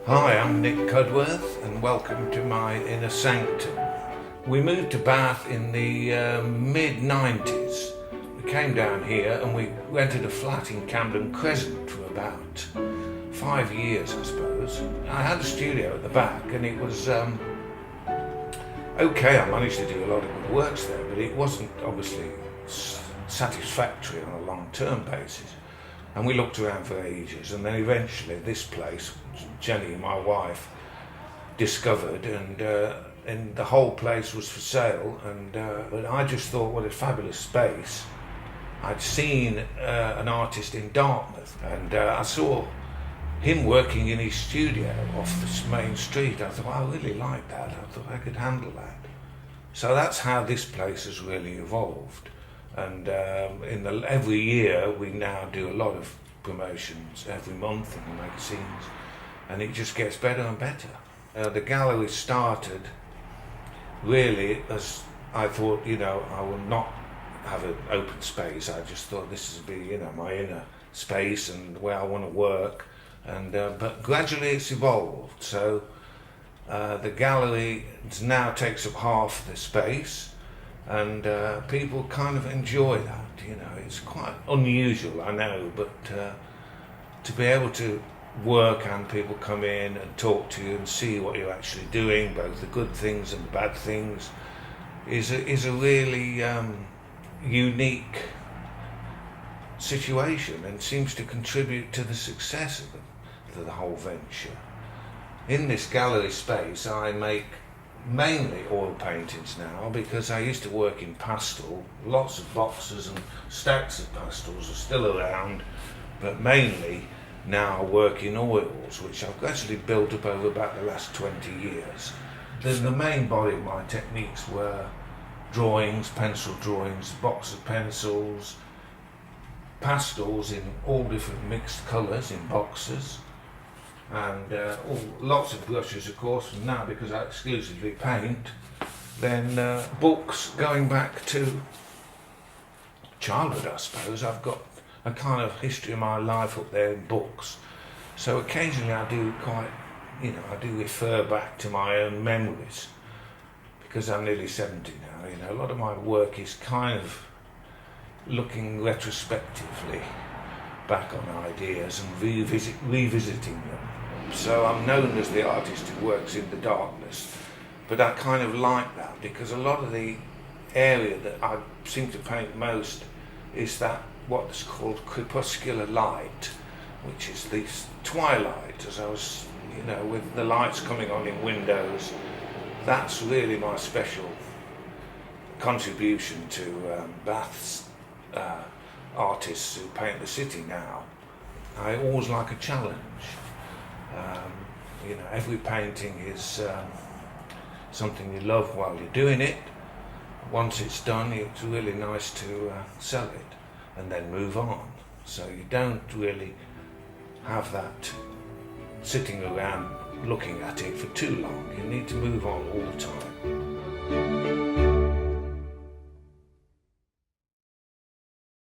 Hi, I'm Nick Cudworth and welcome to my inner sanctum. We moved to Bath in the mid-90s. We came down here and we rented a flat in Camden Crescent for about 5 years, I suppose. I had a studio at the back and it was okay. I managed to do a lot of good works there, but it wasn't obviously satisfactory on a long-term basis. And we looked around for ages, and then eventually this place, Jenny, my wife, discovered, and the whole place was for sale. But I just thought, what a fabulous space. I'd seen an artist in Dartmouth, and I saw him working in his studio off this main street. I thought, well, I really like that. I thought I could handle that. So that's how this place has really evolved. And every year we now do a lot of promotions every month in the magazines, and it just gets better and better. The gallery started really as I thought, I will not have an open space. I just thought this would be, my inner space and where I want to work. But gradually it's evolved. So the gallery now takes up half the space. And people kind of enjoy that, It's quite unusual, I know, but to be able to work and people come in and talk to you and see what you're actually doing, both the good things and the bad things, is a really unique situation and seems to contribute to the success of the whole venture. In this gallery space, I make mainly oil paintings now, because I used to work in pastel. Lots of boxes and stacks of pastels are still around, but mainly now I work in oils, which I've gradually built up over about the last 20 years. The main body of my techniques were drawings, pencil drawings, box of pencils, pastels in all different mixed colours in boxes, and lots of brushes, of course. And now, because I exclusively paint, then books going back to childhood, I suppose. I've got a kind of history of my life up there in books, so occasionally I do I do refer back to my own memories, because I'm nearly 70 now. A lot of my work is kind of looking retrospectively back on ideas and revisiting them. So I'm known as the artist who works in the darkness, but I kind of like that, because a lot of the area that I seem to paint most is that what's called crepuscular light, which is this twilight, as I was, with the lights coming on in windows. That's really my special contribution to Bath's artists who paint the city now. I always like a challenge. Every painting is something you love while you're doing it. Once it's done, it's really nice to sell it and then move on. So you don't really have that sitting around looking at it for too long. You need to move on all the time.